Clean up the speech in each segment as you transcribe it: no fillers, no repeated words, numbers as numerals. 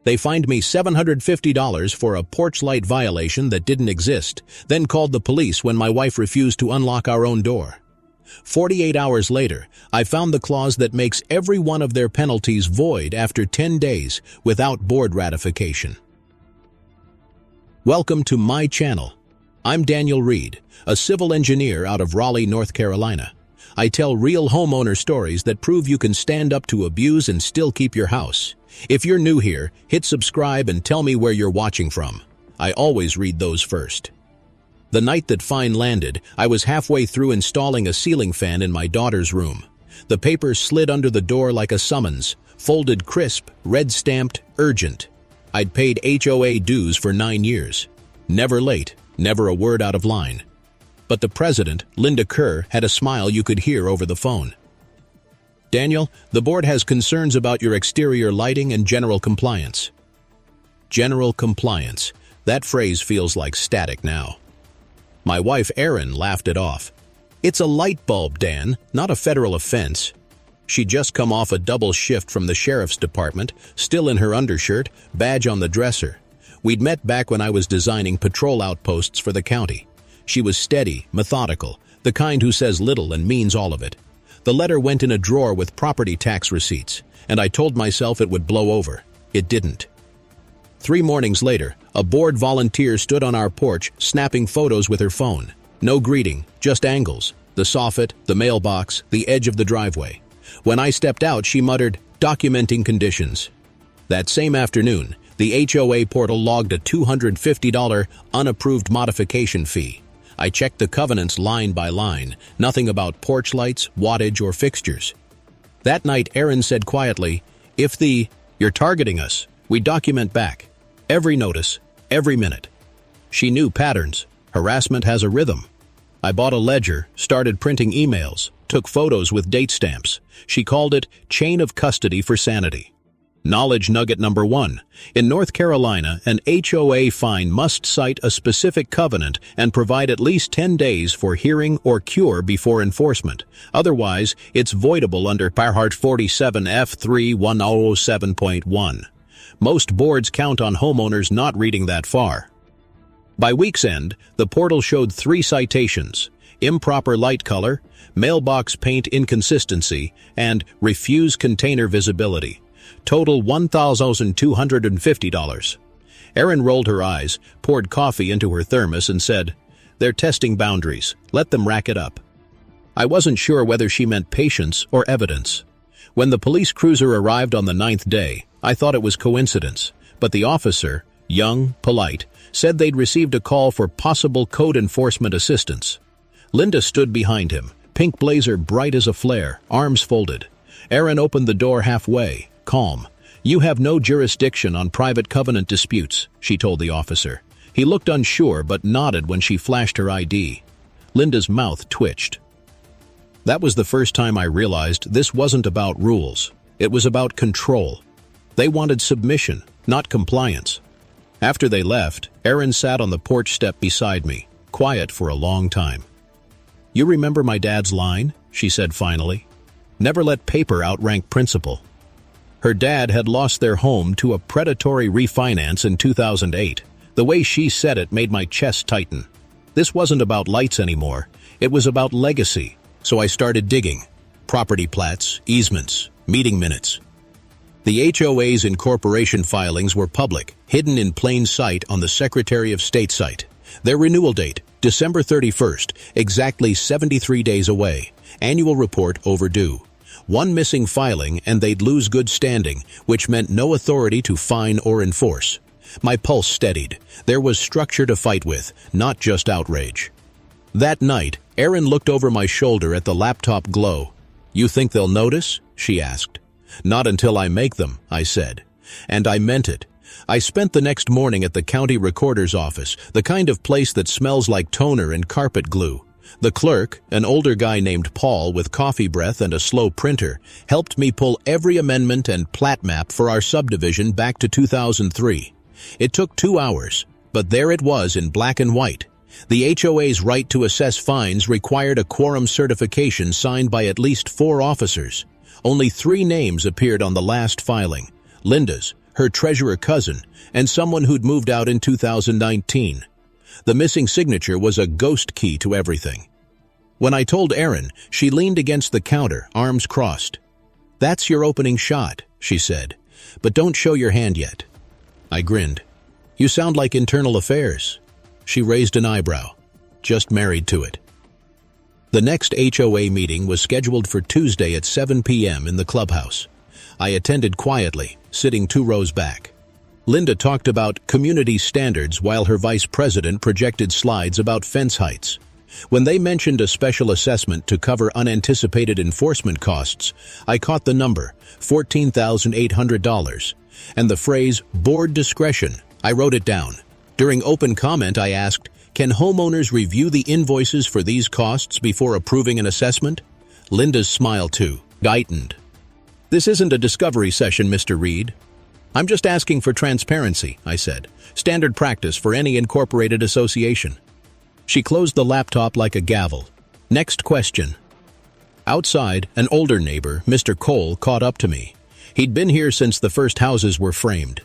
They fined me $750 for a porch light violation that didn't exist, then called the police when my wife refused to unlock our own door. 48 hours later, I found the clause that makes every one of their penalties void after 10 days without board ratification. Welcome to my channel. I'm Daniel Reed, a civil engineer out of Raleigh, North Carolina. I tell real homeowner stories that prove you can stand up to abuse and still keep your house. If you're new here, hit subscribe and tell me where you're watching from. I always read those first. The night that fine landed, I was halfway through installing a ceiling fan in my daughter's room. The paper slid under the door like a summons, folded crisp, red-stamped, urgent. I'd paid HOA dues for 9 years. Never late, never a word out of line. But the president, Linda Kerr, had a smile you could hear over the phone. Daniel, the board has concerns about your exterior lighting and general compliance. General compliance. That phrase feels like static now. My wife, Erin, laughed it off. It's a light bulb, Dan, not a federal offense. She'd just come off a double shift from the sheriff's department, still in her undershirt, badge on the dresser. We'd met back when I was designing patrol outposts for the county. She was steady, methodical, the kind who says little and means all of it. The letter went in a drawer with property tax receipts, and I told myself it would blow over. It didn't. 3 mornings later, a board volunteer stood on our porch, snapping photos with her phone. No greeting, just angles, the soffit, the mailbox, the edge of the driveway. When I stepped out, she muttered, "Documenting conditions." That same afternoon, the HOA portal logged a $250 unapproved modification fee. I checked the covenants line by line, nothing about porch lights, wattage, or fixtures. That night, Erin said quietly, "You're targeting us, we document back. Every notice, every minute." She knew patterns. Harassment has a rhythm. I bought a ledger, started printing emails, took photos with date stamps. She called it chain of custody for sanity. Knowledge nugget number 1. In North Carolina, an HOA fine must cite a specific covenant and provide at least 10 days for hearing or cure before enforcement. Otherwise, it's voidable under Part 47 F31007.1. Most boards count on homeowners not reading that far. By week's end, the portal showed 3 citations: improper light color, mailbox paint inconsistency, and refuse container visibility. Total $1,250. Erin rolled her eyes, poured coffee into her thermos, and said, "They're testing boundaries. Let them rack it up." I wasn't sure whether she meant patience or evidence. When the police cruiser arrived on the 9th day, I thought it was coincidence, but the officer, young, polite, said they'd received a call for possible code enforcement assistance. Linda stood behind him, pink blazer bright as a flare, arms folded. Erin opened the door halfway, calm. "You have no jurisdiction on private covenant disputes," she told the officer. He looked unsure but nodded when she flashed her ID. Linda's mouth twitched. That was the first time I realized this wasn't about rules. It was about control. They wanted submission, not compliance. After they left, Erin sat on the porch step beside me, quiet for a long time. "You remember my dad's line?" she said finally. "Never let paper outrank principle." Her dad had lost their home to a predatory refinance in 2008. The way she said it made my chest tighten. This wasn't about lights anymore. It was about legacy. So I started digging. Property plats, easements, meeting minutes. The HOA's incorporation filings were public, hidden in plain sight on the Secretary of State site. Their renewal date, December 31st, exactly 73 days away. Annual report overdue. One missing filing and they'd lose good standing, which meant no authority to fine or enforce. My pulse steadied. There was structure to fight with, not just outrage. That night, Erin looked over my shoulder at the laptop glow. "You think they'll notice?" she asked. "Not until I make them," I said. And I meant it. I spent the next morning at the county recorder's office, the kind of place that smells like toner and carpet glue. The clerk, an older guy named Paul with coffee breath and a slow printer, helped me pull every amendment and plat map for our subdivision back to 2003. It took 2 hours, but there it was in black and white. The HOA's right to assess fines required a quorum certification signed by at least 4 officers. Only 3 names appeared on the last filing: Linda's, her treasurer cousin, and someone who'd moved out in 2019. The missing signature was a ghost key to everything. When I told Erin, she leaned against the counter, arms crossed. "That's your opening shot," she said, "but don't show your hand yet." I grinned. "You sound like internal affairs." She raised an eyebrow. "Just married to it." The next HOA meeting was scheduled for Tuesday at 7 p.m. in the clubhouse. I attended quietly, sitting 2 rows back. Linda talked about community standards while her vice president projected slides about fence heights. When they mentioned a special assessment to cover unanticipated enforcement costs, I caught the number, $14,800, and the phrase, board discretion. I wrote it down. During open comment, I asked, "Can homeowners review the invoices for these costs before approving an assessment?" Linda's smile, too, tightened. "This isn't a discovery session, Mr. Reed. I'm just asking for transparency," I said. "Standard practice for any incorporated association." She closed the laptop like a gavel. Next question. Outside, an older neighbor, Mr. Cole, caught up to me. He'd been here since the first houses were framed.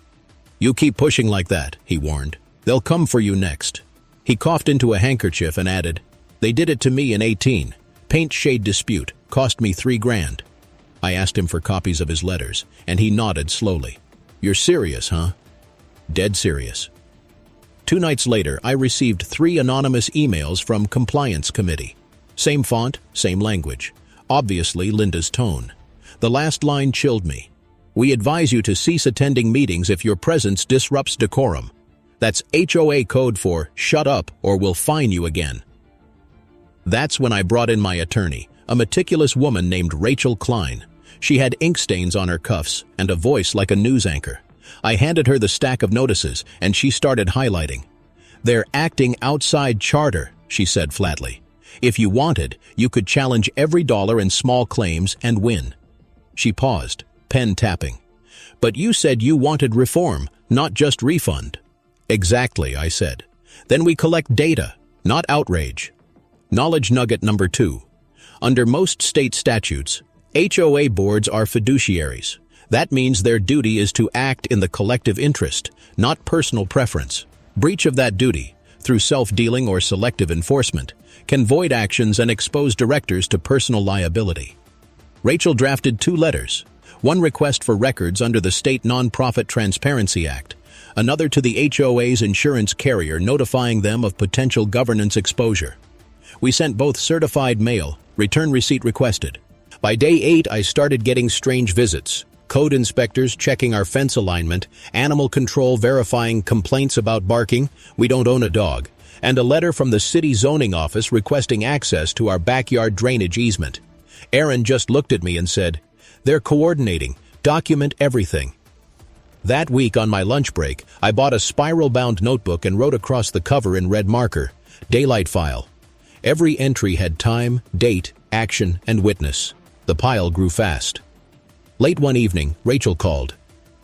"You keep pushing like that," he warned. "They'll come for you next." He coughed into a handkerchief and added, "They did it to me in 18. Paint shade dispute. Cost me $3,000. I asked him for copies of his letters, and he nodded slowly. "You're serious, huh?" "Dead serious." 2 nights later, I received 3 anonymous emails from Compliance Committee. Same font, same language. Obviously, Linda's tone. The last line chilled me. "We advise you to cease attending meetings if your presence disrupts decorum." That's HOA code for "shut up or we'll fine you again." That's when I brought in my attorney, a meticulous woman named Rachel Klein. She had ink stains on her cuffs and a voice like a news anchor. I handed her the stack of notices, and she started highlighting. "They're acting outside charter," she said flatly. "If you wanted, you could challenge every dollar in small claims and win." She paused, pen tapping. "But you said you wanted reform, not just refund." "Exactly," I said. "Then we collect data, not outrage." Knowledge nugget number 2. Under most state statutes, HOA boards are fiduciaries. That means their duty is to act in the collective interest, not personal preference. Breach of that duty, through self-dealing or selective enforcement, can void actions and expose directors to personal liability. Rachel drafted 2 letters, one request for records under the State Nonprofit Transparency Act, another to the HOA's insurance carrier notifying them of potential governance exposure. We sent both certified mail, return receipt requested. By day 8, I started getting strange visits. Code inspectors checking our fence alignment, animal control verifying complaints about barking, we don't own a dog, and a letter from the city zoning office requesting access to our backyard drainage easement. Erin just looked at me and said, "They're coordinating. Document everything." That week on my lunch break, I bought a spiral-bound notebook and wrote across the cover in red marker, "Daylight file." Every entry had time, date, action, and witness. The pile grew fast. Late one evening, Rachel called.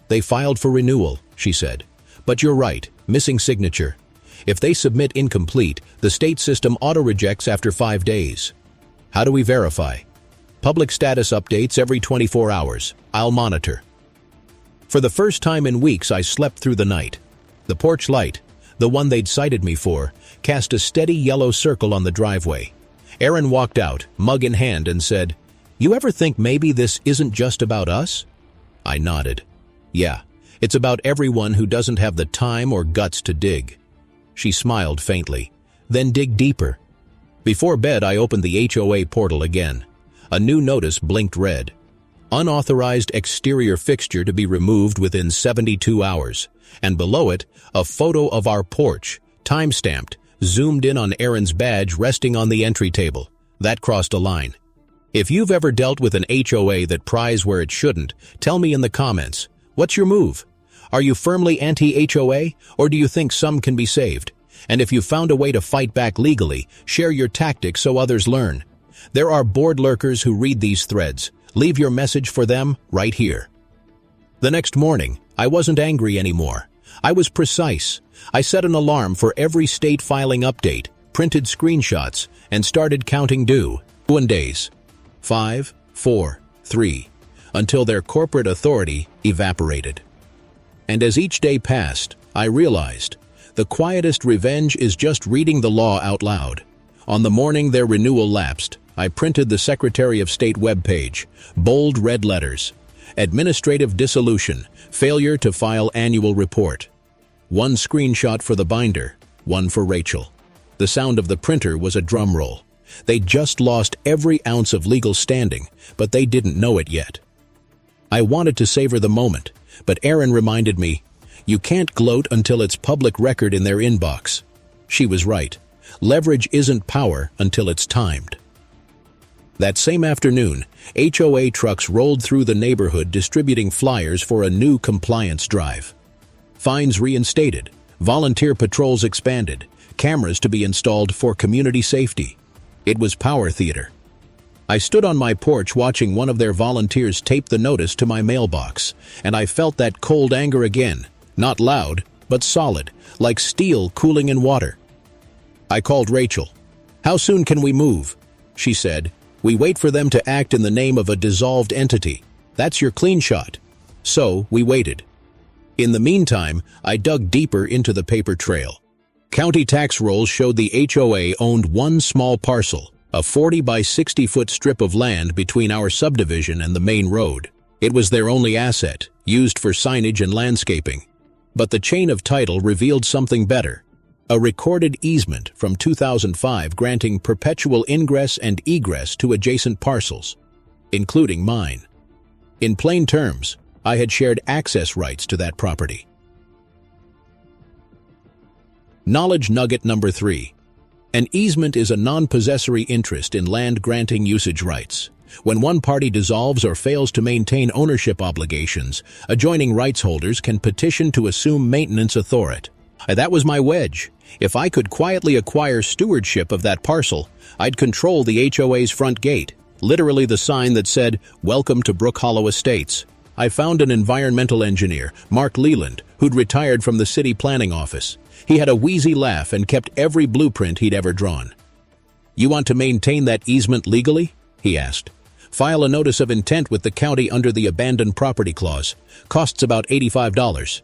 "They filed for renewal," she said. "But you're right, missing signature. If they submit incomplete, the state system auto-rejects after 5 days. How do we verify?" "Public status updates every 24 hours. I'll monitor." For the first time in weeks, I slept through the night. The porch light, the one they'd cited me for, cast a steady yellow circle on the driveway. Erin walked out, mug in hand, and said, "You ever think maybe this isn't just about us?" I nodded. "Yeah, it's about everyone who doesn't have the time or guts to dig." She smiled faintly. "Then dig deeper." Before bed, I opened the HOA portal again. A new notice blinked red. Unauthorized exterior fixture to be removed within 72 hours. And below it, a photo of our porch, time-stamped, zoomed in on Erin's badge resting on the entry table. That crossed a line. If you've ever dealt with an HOA that pries where it shouldn't, tell me in the comments. What's your move? Are you firmly anti-HOA, or do you think some can be saved? And if you found a way to fight back legally, share your tactics so others learn. There are board lurkers who read these threads. Leave your message for them right here. The next morning, I wasn't angry anymore. I was precise. I set an alarm for every state filing update, printed screenshots, and started counting due. 1 days. 5, 4, 3, until their corporate authority evaporated. And as each day passed, I realized the quietest revenge is just reading the law out loud. On the morning their renewal lapsed, I printed the Secretary of State webpage, bold red letters. Administrative dissolution, failure to file annual report. One screenshot for the binder, one for Rachel. The sound of the printer was a drum roll. They'd just lost every ounce of legal standing, but they didn't know it yet. I wanted to savor the moment, but Erin reminded me, you can't gloat until it's public record in their inbox. She was right. Leverage isn't power until it's timed. That same afternoon, HOA trucks rolled through the neighborhood distributing flyers for a new compliance drive. Fines reinstated, volunteer patrols expanded, cameras to be installed for community safety. It was power theater. I stood on my porch watching one of their volunteers tape the notice to my mailbox, and I felt that cold anger again, not loud, but solid, like steel cooling in water. I called Rachel. "How soon can we move?" She said, "We wait for them to act in the name of a dissolved entity. That's your clean shot." So, we waited. In the meantime, I dug deeper into the paper trail. County tax rolls showed the HOA owned one small parcel, a 40 by 60-foot strip of land between our subdivision and the main road. It was their only asset, used for signage and landscaping. But the chain of title revealed something better. A recorded easement from 2005 granting perpetual ingress and egress to adjacent parcels, including mine. In plain terms, I had shared access rights to that property. Knowledge nugget number 3. An easement is a non-possessory interest in land granting usage rights. When one party dissolves or fails to maintain ownership obligations, adjoining rights holders can petition to assume maintenance authority. That was my wedge. If I could quietly acquire stewardship of that parcel, I'd control the HOA's front gate, literally the sign that said, "Welcome to Brook Hollow Estates." I found an environmental engineer, Mark Leland, who'd retired from the city planning office. He had a wheezy laugh and kept every blueprint he'd ever drawn. "You want to maintain that easement legally?" he asked. "File a notice of intent with the county under the abandoned property clause. Costs about $85.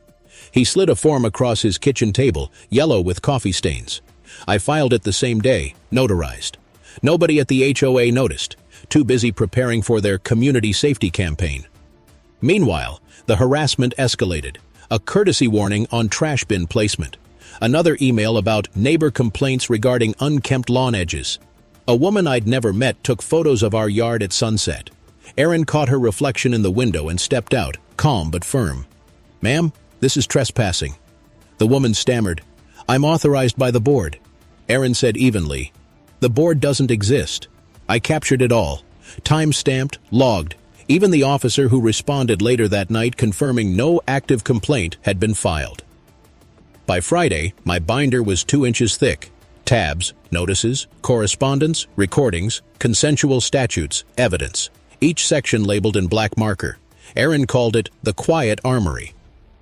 He slid a form across his kitchen table, yellow with coffee stains. I filed it the same day, notarized. Nobody at the HOA noticed, too busy preparing for their community safety campaign. Meanwhile, the harassment escalated. A courtesy warning on trash bin placement. Another email about neighbor complaints regarding unkempt lawn edges. A woman I'd never met took photos of our yard at sunset. Erin caught her reflection in the window and stepped out, calm but firm. "Ma'am, this is trespassing." The woman stammered, "I'm authorized by the board." Erin said evenly, "The board doesn't exist." I captured it all. Time-stamped, logged. Even the officer who responded later that night confirming no active complaint had been filed. By Friday, my binder was 2 inches thick. Tabs, notices, correspondence, recordings, consensual statutes, evidence. Each section labeled in black marker. Erin called it the Quiet Armory.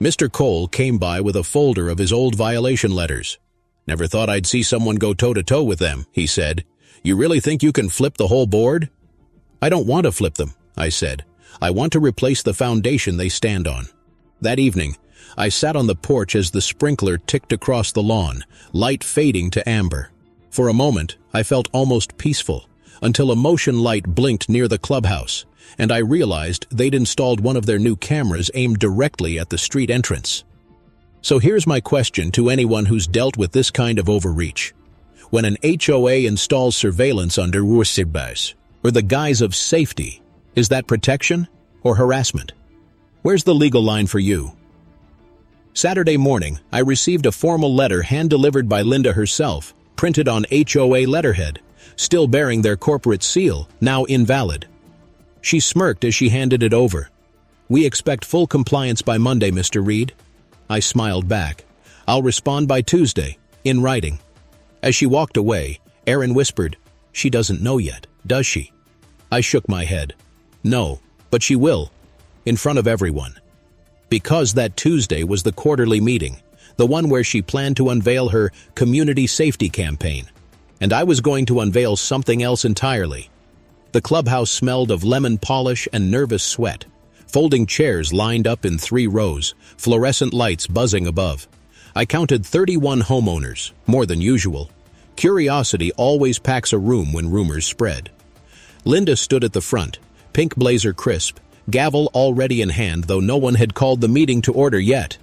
Mr. Cole came by with a folder of his old violation letters. "Never thought I'd see someone go toe-to-toe with them," he said. "You really think you can flip the whole board?" "I don't want to flip them," I said. "I want to replace the foundation they stand on." That evening, I sat on the porch as the sprinkler ticked across the lawn, light fading to amber. For a moment, I felt almost peaceful, until a motion light blinked near the clubhouse, and I realized they'd installed one of their new cameras aimed directly at the street entrance. So here's my question to anyone who's dealt with this kind of overreach. When an HOA installs surveillance under Wursibas, or the guise of safety, is that protection or harassment? Where's the legal line for you? Saturday morning, I received a formal letter hand-delivered by Linda herself, printed on HOA letterhead, still bearing their corporate seal, now invalid. She smirked as she handed it over. "We expect full compliance by Monday, Mr. Reed." I smiled back. "I'll respond by Tuesday, in writing." As she walked away, Erin whispered, "She doesn't know yet, does she?" I shook my head. "No, but she will, in front of everyone." Because that Tuesday was the quarterly meeting, the one where she planned to unveil her community safety campaign. And I was going to unveil something else entirely. The clubhouse smelled of lemon polish and nervous sweat. Folding chairs lined up in 3 rows, fluorescent lights buzzing above. I counted 31 homeowners, more than usual. Curiosity always packs a room when rumors spread. Linda stood at the front, pink blazer crisp, gavel already in hand, though no one had called the meeting to order yet.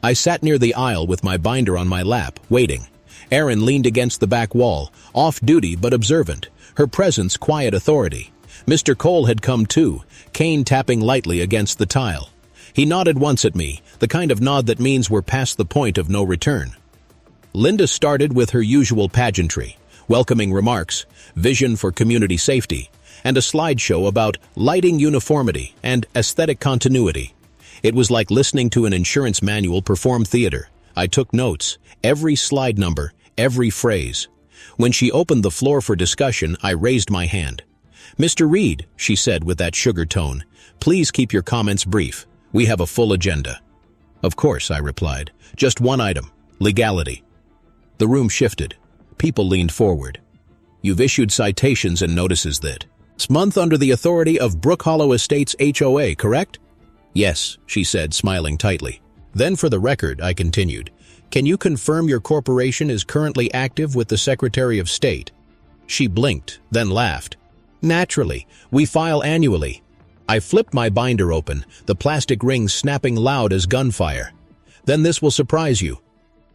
I sat near the aisle with my binder on my lap, waiting. Erin leaned against the back wall, off-duty but observant, her presence quiet authority. Mr. Cole had come too, cane tapping lightly against the tile. He nodded once at me, the kind of nod that means we're past the point of no return. Linda started with her usual pageantry, welcoming remarks, vision for community safety, and a slideshow about lighting uniformity and aesthetic continuity. It was like listening to an insurance manual perform theater. I took notes, every slide number, every phrase. When she opened the floor for discussion, I raised my hand. "Mr. Reed," she said with that sugar tone, "please keep your comments brief. We have a full agenda." "Of course," I replied. "Just one item, legality." The room shifted. People leaned forward. "You've issued citations and notices this month under the authority of Brook Hollow Estates HOA, correct?" "Yes," she said, smiling tightly. "Then for the record," I continued, "can you confirm your corporation is currently active with the Secretary of State?" She blinked, then laughed. "Naturally, we file annually." I flipped my binder open, the plastic rings snapping loud as gunfire. "Then this will surprise you."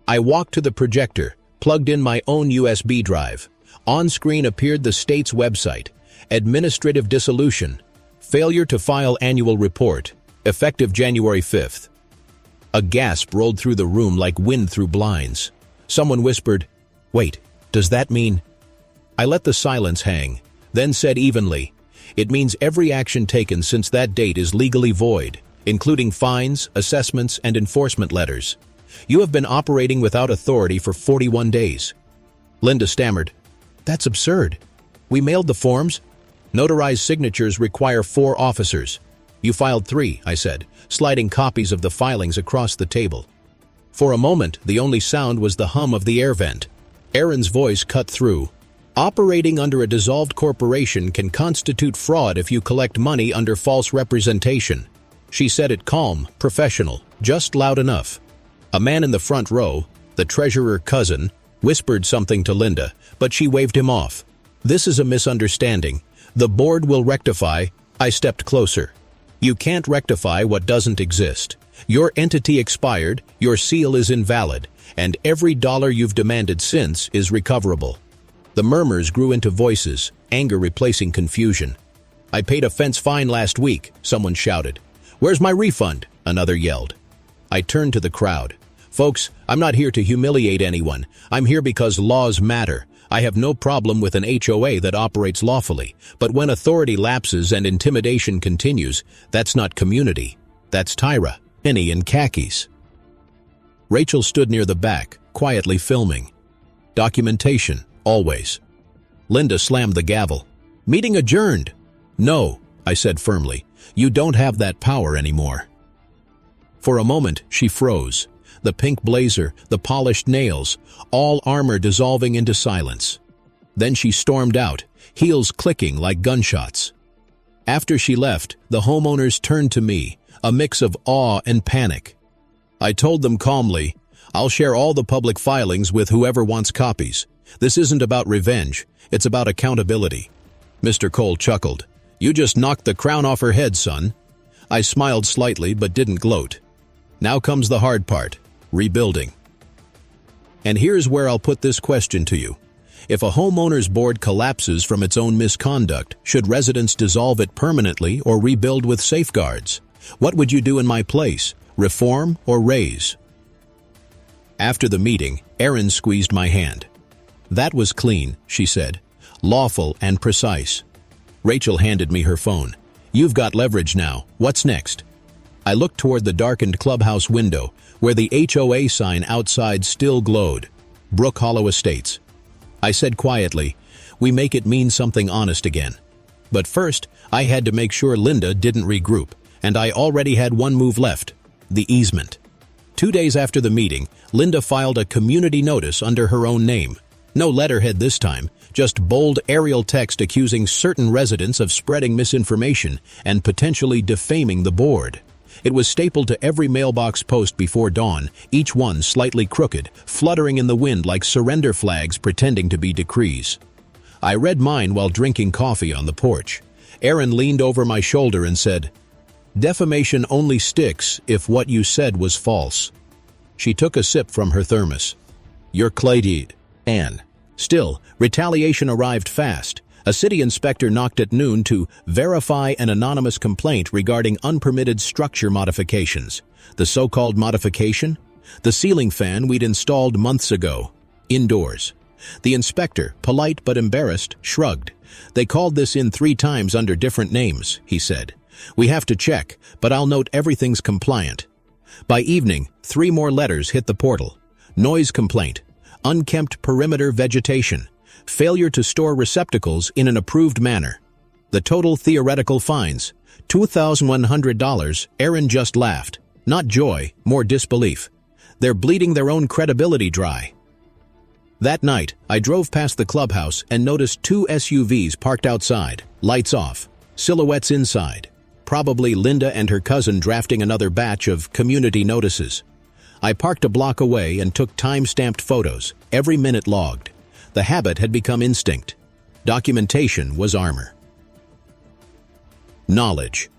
I walked to the projector, plugged in my own USB drive. On screen appeared the state's website. Administrative dissolution. Failure to file annual report. Effective January 5th. A gasp rolled through the room like wind through blinds. Someone whispered, "Wait, does that mean?" I let the silence hang, then said evenly, "It means every action taken since that date is legally void, including fines, assessments, and enforcement letters. You have been operating without authority for 41 days. Linda stammered, "That's absurd. We mailed the forms. Notarized signatures require 4 officers. You filed 3, I said, sliding copies of the filings across the table. For a moment, the only sound was the hum of the air vent. Erin's voice cut through. "Operating under a dissolved corporation can constitute fraud if you collect money under false representation." She said it calm, professional, just loud enough. A man in the front row, the treasurer cousin, whispered something to Linda, but she waved him off. "This is a misunderstanding. The board will rectify." I stepped closer. "You can't rectify what doesn't exist. Your entity expired, your seal is invalid, and every dollar you've demanded since is recoverable." The murmurs grew into voices, anger replacing confusion. "I paid a fence fine last week," someone shouted. "Where's my refund?" another yelled. I turned to the crowd. "Folks, I'm not here to humiliate anyone. I'm here because laws matter. I have no problem with an HOA that operates lawfully, but when authority lapses and intimidation continues, that's not community. That's Tyra, Penny in khakis." Rachel stood near the back, quietly filming. "Documentation, always." Linda slammed the gavel. "Meeting adjourned." "No," I said firmly. "You don't have that power anymore." For a moment, she froze. The pink blazer, the polished nails, all armor dissolving into silence. Then she stormed out, heels clicking like gunshots. After she left, the homeowners turned to me, a mix of awe and panic. I told them calmly, "I'll share all the public filings with whoever wants copies. This isn't about revenge, it's about accountability." Mr. Cole chuckled. "You just knocked the crown off her head, son." I smiled slightly but didn't gloat. Now comes the hard part. Rebuilding. And here's where I'll put this question to you. If a homeowner's board collapses from its own misconduct, should residents dissolve it permanently or rebuild with safeguards? What would you do in my place? Reform or raise? After the meeting, Erin squeezed my hand. "That was clean," she said. "Lawful and precise." Rachel handed me her phone. "You've got leverage now. What's next?" I looked toward the darkened clubhouse window, where the HOA sign outside still glowed. Brook Hollow Estates. I said quietly, "We make it mean something honest again." But first, I had to make sure Linda didn't regroup, and I already had one move left, the easement. 2 days after the meeting, Linda filed a community notice under her own name. No letterhead this time, just bold Arial text accusing certain residents of spreading misinformation and potentially defaming the board. It was stapled to every mailbox post before dawn, each one slightly crooked, fluttering in the wind like surrender flags pretending to be decrees. I read mine while drinking coffee on the porch. Erin leaned over my shoulder and said, "Defamation only sticks if what you said was false." She took a sip from her thermos. "You're clayed, Anne." Still, retaliation arrived fast. A city inspector knocked at noon to verify an anonymous complaint regarding unpermitted structure modifications. The so-called modification? The ceiling fan we'd installed months ago. Indoors. The inspector, polite but embarrassed, shrugged. "They called this in 3 times under different names," he said. "We have to check, but I'll note everything's compliant." By evening, 3 more letters hit the portal. Noise complaint. Unkempt perimeter vegetation. Failure to store receptacles in an approved manner. The total theoretical fines, $2,100. Erin just laughed. Not joy, more disbelief. They're bleeding their own credibility dry. That night, I drove past the clubhouse and noticed 2 SUVs parked outside, lights off, silhouettes inside. Probably Linda and her cousin drafting another batch of community notices. I parked a block away and took time-stamped photos, every minute logged. The habit had become instinct. Documentation was armor. Knowledge.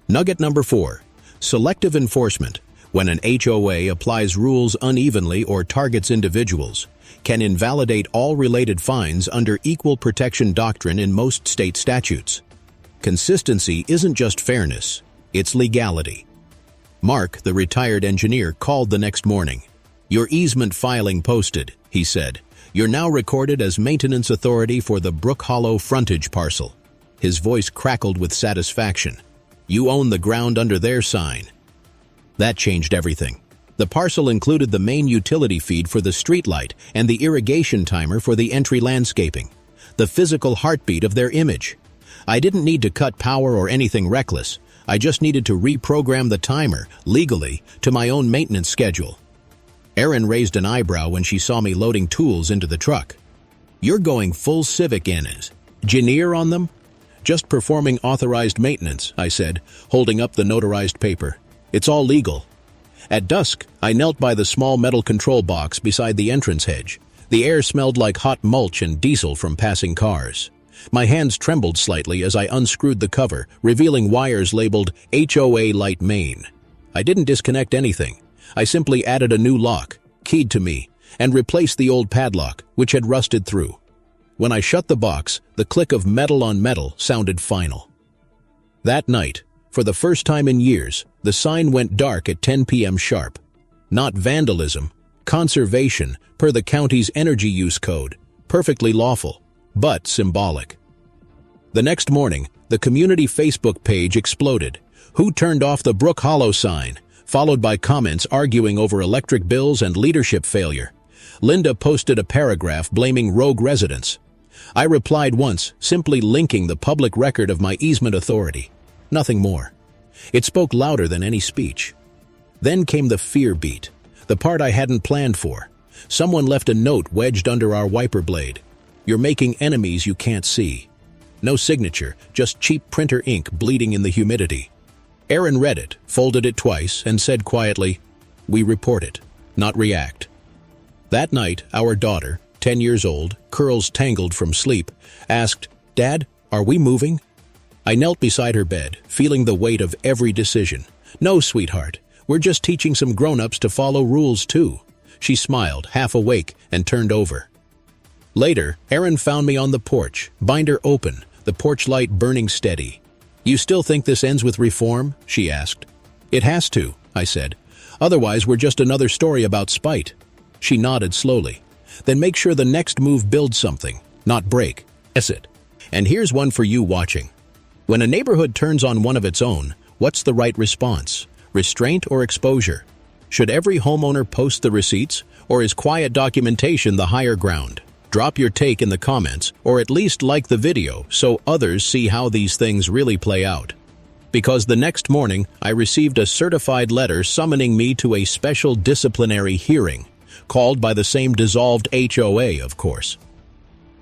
Nugget number 4. Selective enforcement. When an HOA applies rules unevenly or targets individuals, can invalidate all related fines under equal protection doctrine in most state statutes. Consistency isn't just fairness, it's legality. Mark, the retired engineer, called the next morning. "Your easement filing posted," he said. "You're now recorded as maintenance authority for the Brook Hollow frontage parcel." His voice crackled with satisfaction. "You own the ground under their sign." That changed everything. The parcel included the main utility feed for the streetlight and the irrigation timer for the entry landscaping. The physical heartbeat of their image. I didn't need to cut power or anything reckless. I just needed to reprogram the timer, legally, to my own maintenance schedule. Erin raised an eyebrow when she saw me loading tools into the truck. "You're going full civic engineer on them?" "Just performing authorized maintenance," I said, holding up the notarized paper. "It's all legal." At dusk, I knelt by the small metal control box beside the entrance hedge. The air smelled like hot mulch and diesel from passing cars. My hands trembled slightly as I unscrewed the cover, revealing wires labeled HOA Light Main. I didn't disconnect anything. I simply added a new lock, keyed to me, and replaced the old padlock, which had rusted through. When I shut the box, the click of metal on metal sounded final. That night, for the first time in years, the sign went dark at 10 p.m. sharp. Not vandalism, conservation, per the county's energy use code, perfectly lawful, but symbolic. The next morning, the community Facebook page exploded. "Who turned off the Brook Hollow sign?" followed by comments arguing over electric bills and leadership failure. Linda posted a paragraph blaming rogue residents. I replied once, simply linking the public record of my easement authority. Nothing more. It spoke louder than any speech. Then came the fear beat, the part I hadn't planned for. Someone left a note wedged under our wiper blade. "You're making enemies you can't see." No signature, just cheap printer ink bleeding in the humidity. Erin read it, folded it twice, and said quietly, "We report it, not react." That night, our daughter, 10 years old, curls tangled from sleep, asked, "Dad, are we moving?" I knelt beside her bed, feeling the weight of every decision. "No, sweetheart, we're just teaching some grown-ups to follow rules too." She smiled, half awake, and turned over. Later, Erin found me on the porch, binder open, the porch light burning steady. "You still think this ends with reform?" she asked. "It has to," I said. "Otherwise, we're just another story about spite." She nodded slowly. "Then make sure the next move builds something, not break. Yes it. And here's one for you watching. When a neighborhood turns on one of its own, what's the right response? Restraint or exposure? Should every homeowner post the receipts, or is quiet documentation the higher ground? Drop your take in the comments, or at least like the video so others see how these things really play out. Because the next morning, I received a certified letter summoning me to a special disciplinary hearing. called by the same dissolved HOA, of course.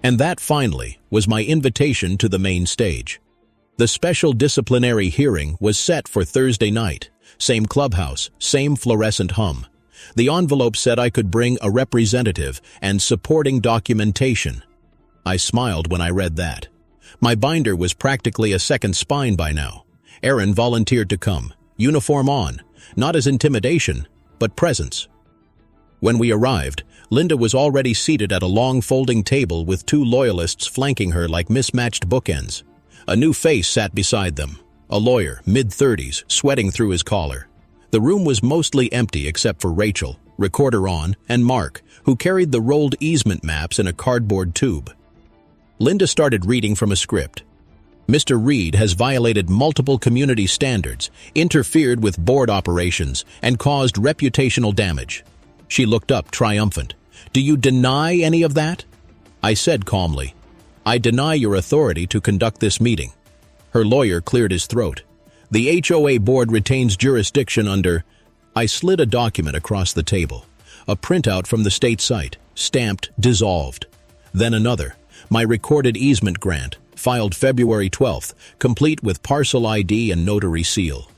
And that, finally, was my invitation to the main stage. The special disciplinary hearing was set for Thursday night. Same clubhouse, same fluorescent hum. The envelope said I could bring a representative and supporting documentation. I smiled when I read that. My binder was practically a second spine by now. Aaron volunteered to come, uniform on, not as intimidation, but presence. When we arrived, Linda was already seated at a long folding table with two loyalists flanking her like mismatched bookends. A new face sat beside them, a lawyer, mid-30s, sweating through his collar. The room was mostly empty except for Rachel, recorder on, and Mark, who carried the rolled easement maps in a cardboard tube. Linda started reading from a script. Mr. Reed has violated multiple community standards, interfered with board operations, and caused reputational damage. She looked up, triumphant. Do you deny any of that? I said calmly, I deny your authority to conduct this meeting. Her lawyer cleared his throat. The HOA board retains jurisdiction under... I slid a document across the table. A printout from the state site, stamped dissolved. Then another, my recorded easement grant, filed February 12th, complete with parcel ID and notary seal.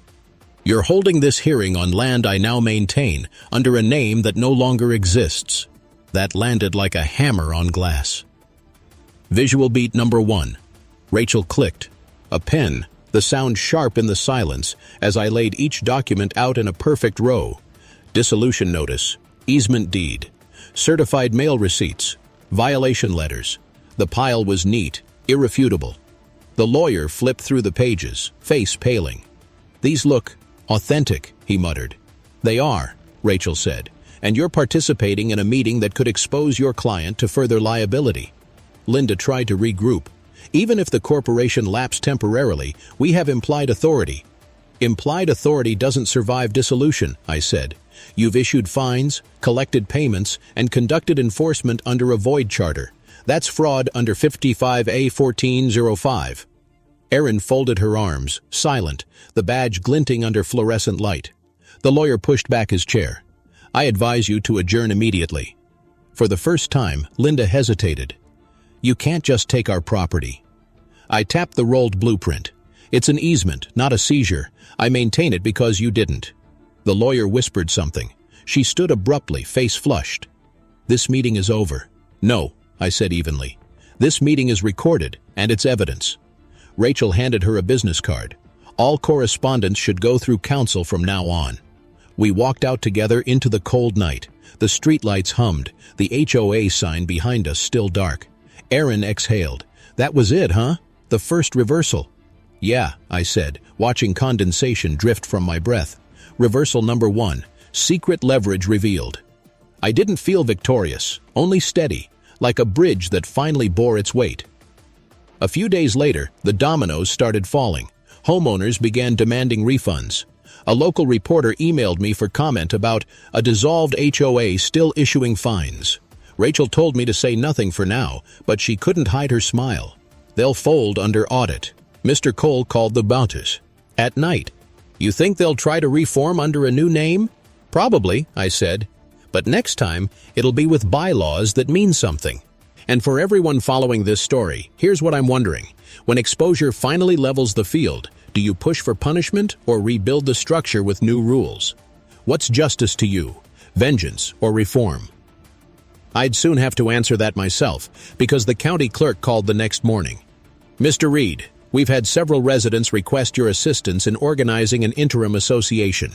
You're holding this hearing on land I now maintain under a name that no longer exists. That landed like a hammer on glass. Visual beat number 1. Rachel clicked. A pen, the sound sharp in the silence as I laid each document out in a perfect row. Dissolution notice, easement deed, certified mail receipts, violation letters. The pile was neat, irrefutable. The lawyer flipped through the pages, face paling. These look authentic, he muttered. They are, Rachel said, and you're participating in a meeting that could expose your client to further liability. Linda tried to regroup. Even if the corporation lapsed temporarily, we have implied authority. Implied authority doesn't survive dissolution, I said. You've issued fines, collected payments, and conducted enforcement under a void charter. That's fraud under 55A1405. Erin folded her arms, silent, the badge glinting under fluorescent light. The lawyer pushed back his chair. I advise you to adjourn immediately. For the first time, Linda hesitated. You can't just take our property. I tapped the rolled blueprint. It's an easement, not a seizure. I maintain it because you didn't. The lawyer whispered something. She stood abruptly, face flushed. This meeting is over. No, I said evenly. This meeting is recorded, and it's evidence. Rachel handed her a business card. All correspondence should go through counsel from now on. We walked out together into the cold night. The streetlights hummed, the HOA sign behind us still dark. Aaron exhaled. That was it, huh? The first reversal. Yeah, I said, watching condensation drift from my breath. Reversal number 1. Secret leverage revealed. I didn't feel victorious, only steady, like a bridge that finally bore its weight. A few days later, the dominoes started falling. Homeowners began demanding refunds. A local reporter emailed me for comment about a dissolved HOA still issuing fines. Rachel told me to say nothing for now, but she couldn't hide her smile. They'll fold under audit. Mr. Cole called the bounties. At night. You think they'll try to reform under a new name? Probably, I said. But next time, it'll be with bylaws that mean something. And for everyone following this story, here's what I'm wondering. When exposure finally levels the field, do you push for punishment or rebuild the structure with new rules? What's justice to you? Vengeance or reform? I'd soon have to answer that myself, because the county clerk called the next morning. Mr. Reed, we've had several residents request your assistance in organizing an interim association.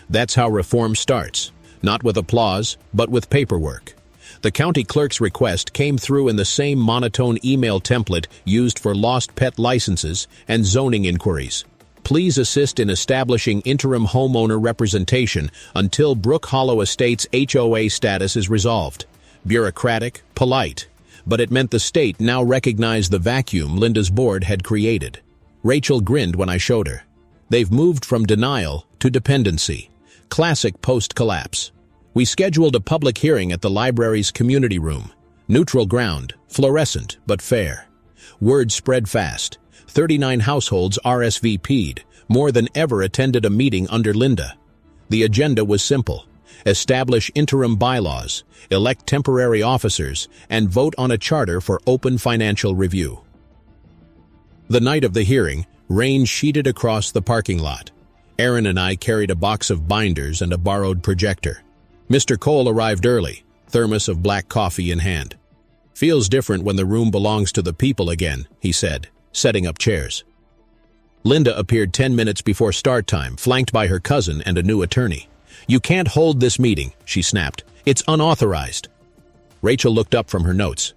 That's how reform starts, not with applause, but with paperwork. The county clerk's request came through in the same monotone email template used for lost pet licenses and zoning inquiries. Please assist in establishing interim homeowner representation until Brook Hollow Estates HOA status is resolved. Bureaucratic, polite, but it meant the state now recognized the vacuum Linda's board had created. Rachel grinned when I showed her. They've moved from denial to dependency. Classic post-collapse. We scheduled a public hearing at the library's community room. Neutral ground, fluorescent but fair. Word spread fast. 39 households RSVP'd, more than ever attended a meeting under Linda. The agenda was simple. establish interim bylaws, elect temporary officers, and vote on a charter for open financial review. The night of the hearing, rain sheeted across the parking lot. Aaron and I carried a box of binders and a borrowed projector. Mr. Cole arrived early, thermos of black coffee in hand. "Feels different when the room belongs to the people again," he said, setting up chairs. Linda appeared 10 minutes before start time, flanked by her cousin and a new attorney. "You can't hold this meeting," she snapped. "It's unauthorized." Rachel looked up from her notes.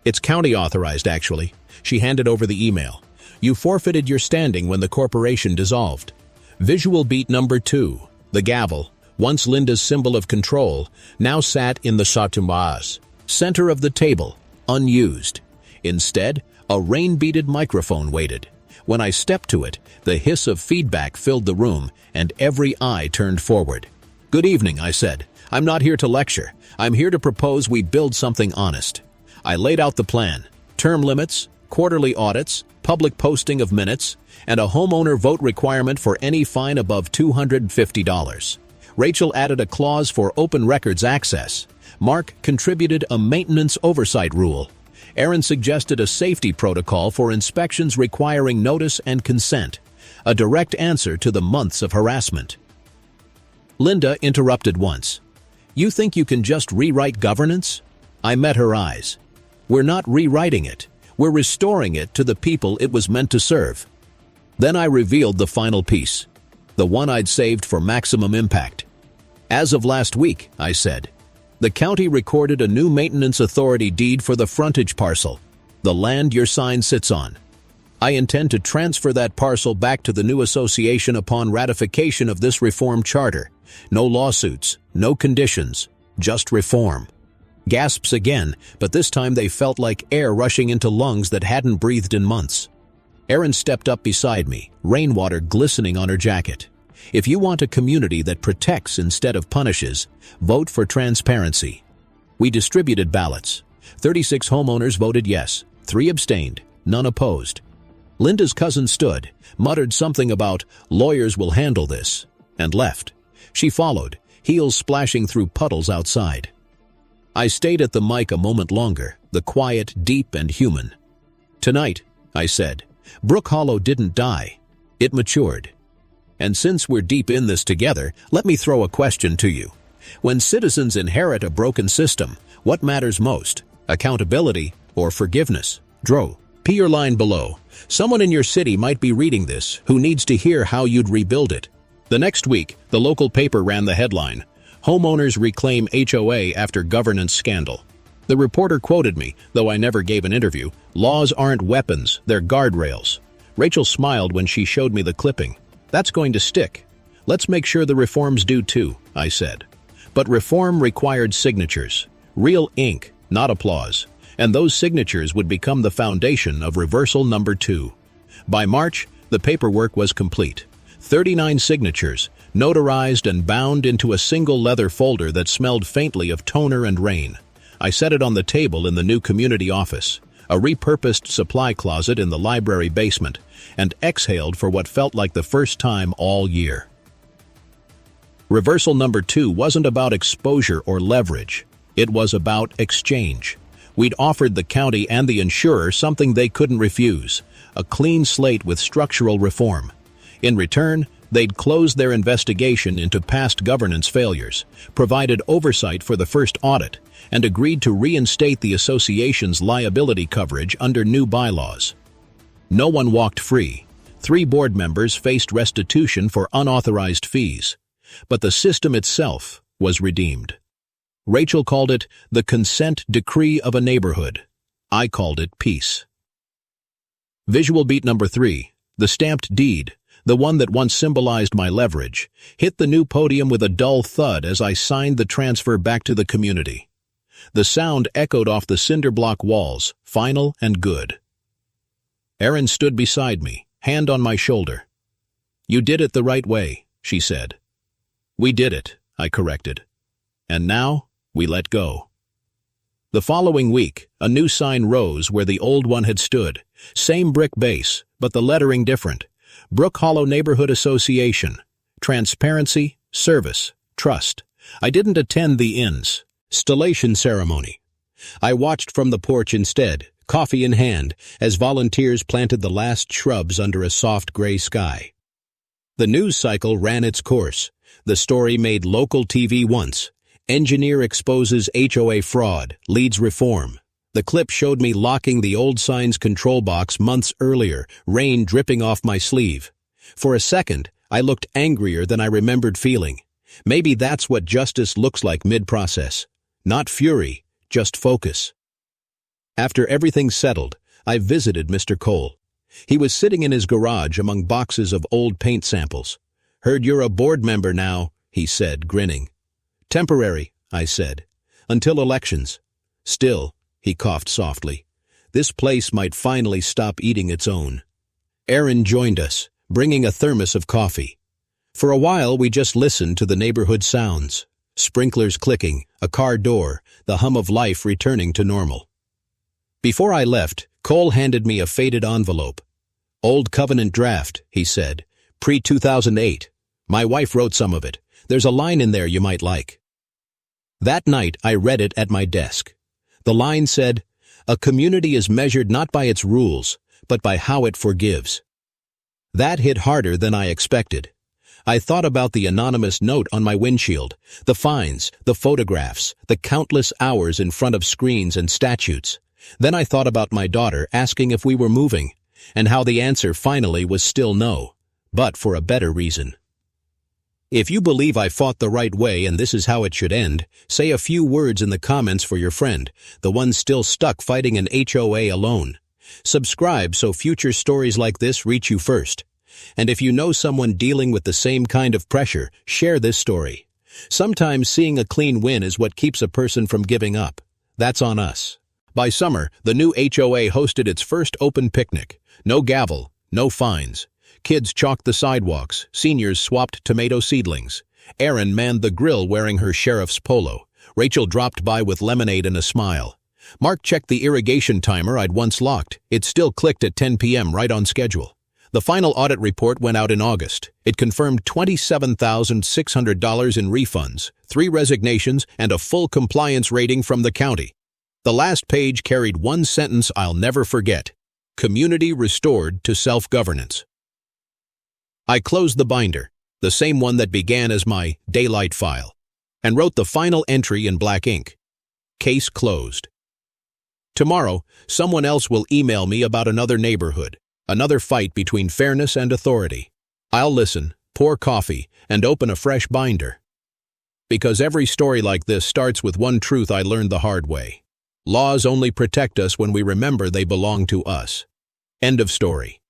"It's county authorized, actually." She handed over the email. "You forfeited your standing when the corporation dissolved." Visual beat number 2. The gavel, once Linda's symbol of control, now sat in the showdown center of the table, unused. Instead, a rain-beaded microphone waited. When I stepped to it, the hiss of feedback filled the room, and every eye turned forward. "Good evening," I said. "I'm not here to lecture. I'm here to propose we build something honest." I laid out the plan: term limits, quarterly audits, public posting of minutes, and a homeowner vote requirement for any fine above $250. Rachel added a clause for open records access. Mark contributed a maintenance oversight rule. Aaron suggested a safety protocol for inspections requiring notice and consent, a direct answer to the months of harassment. Linda interrupted once. "You think you can just rewrite governance?" I met her eyes. "We're not rewriting it. We're restoring it to the people it was meant to serve." Then I revealed the final piece, the one I'd saved for maximum impact. "As of last week," I said, "the county recorded a new maintenance authority deed for the frontage parcel, the land your sign sits on. I intend to transfer that parcel back to the new association upon ratification of this reform charter. No lawsuits, no conditions, just reform." Gasps again, but this time they felt like air rushing into lungs that hadn't breathed in months. Erin stepped up beside me, rainwater glistening on her jacket. "If you want a community that protects instead of punishes, vote for transparency." We distributed ballots. 36 homeowners voted yes, 3 abstained, none opposed. Linda's cousin stood, muttered something about "lawyers will handle this," and left. She followed, heels splashing through puddles outside. I stayed at the mic a moment longer, the quiet, deep, and human. "Tonight," I said, "Brook Hollow didn't die. It matured. And since we're deep in this together, let me throw a question to you. When citizens inherit a broken system, what matters most? Accountability or forgiveness?" Dro. P. your line below. Someone in your city might be reading this who needs to hear how you'd rebuild it. The next week, the local paper ran the headline, "Homeowners reclaim HOA after governance scandal." The reporter quoted me, though I never gave an interview, "Laws aren't weapons, they're guardrails." Rachel smiled when she showed me the clipping. "That's going to stick. Let's make sure the reforms do too," I said. But reform required signatures, real ink, not applause, and those signatures would become the foundation of reversal number 2. By March, the paperwork was complete. 39 signatures, notarized and bound into a single leather folder that smelled faintly of toner and rain. I set it on the table in the new community office, a repurposed supply closet in the library basement, and exhaled for what felt like the first time all year. Reversal number 2 wasn't about exposure or leverage. It was about exchange. We'd offered the county and the insurer something they couldn't refuse, a clean slate with structural reform. In return, they'd closed their investigation into past governance failures, provided oversight for the first audit, and agreed to reinstate the association's liability coverage under new bylaws. No one walked free. 3 board members faced restitution for unauthorized fees. But the system itself was redeemed. Rachel called it the consent decree of a neighborhood. I called it peace. Visual beat number 3, the stamped deed, the one that once symbolized my leverage, hit the new podium with a dull thud as I signed the transfer back to the community. The sound echoed off the cinder block walls, final and good. Erin stood beside me, hand on my shoulder. "You did it the right way," she said. "We did it," I corrected. "And now, we let go." The following week, a new sign rose where the old one had stood. Same brick base, but the lettering different. Brook Hollow Neighborhood Association. Transparency, service, trust. I didn't attend the inn's installation ceremony. I watched from the porch instead, coffee in hand, as volunteers planted the last shrubs under a soft gray sky. The news cycle ran its course. The story made local TV once. Engineer exposes HOA fraud, leads reform. The clip showed me locking the old sign's control box months earlier, rain dripping off my sleeve. For a second, I looked angrier than I remembered feeling. Maybe that's what justice looks like mid-process. Not fury, just focus. After everything settled, I visited Mr. Cole. He was sitting in his garage among boxes of old paint samples. "Heard you're a board member now," he said, grinning. "Temporary," I said. "Until elections." "Still," he coughed softly, "this place might finally stop eating its own." Aaron joined us, bringing a thermos of coffee. For a while we just listened to the neighborhood sounds. Sprinklers clicking, a car door, the hum of life returning to normal. Before I left, Cole handed me a faded envelope. "Old Covenant draft," he said. "Pre-2008. My wife wrote some of it. There's a line in there you might like." That night I read it at my desk. The line said, "A community is measured not by its rules, but by how it forgives." That hit harder than I expected. I thought about the anonymous note on my windshield, the fines, the photographs, the countless hours in front of screens and statutes. Then I thought about my daughter asking if we were moving, and how the answer finally was still no, but for a better reason. If you believe I fought the right way and this is how it should end, say a few words in the comments for your friend, the one still stuck fighting an HOA alone. Subscribe so future stories like this reach you first. And if you know someone dealing with the same kind of pressure, share this story. Sometimes seeing a clean win is what keeps a person from giving up. That's on us. By summer, the new HOA hosted its first open picnic. No gavel, no fines. Kids chalked the sidewalks, seniors swapped tomato seedlings. Erin manned the grill wearing her sheriff's polo. Rachel dropped by with lemonade and a smile. Mark checked the irrigation timer I'd once locked. It still clicked at 10 p.m. right on schedule. The final audit report went out in August. It confirmed $27,600 in refunds, 3 resignations, and a full compliance rating from the county. The last page carried one sentence I'll never forget: "Community restored to self-governance." I closed the binder, the same one that began as my daylight file, and wrote the final entry in black ink. Case closed. Tomorrow, someone else will email me about another neighborhood, another fight between fairness and authority. I'll listen, pour coffee, and open a fresh binder. Because every story like this starts with one truth I learned the hard way. Laws only protect us when we remember they belong to us. End of story.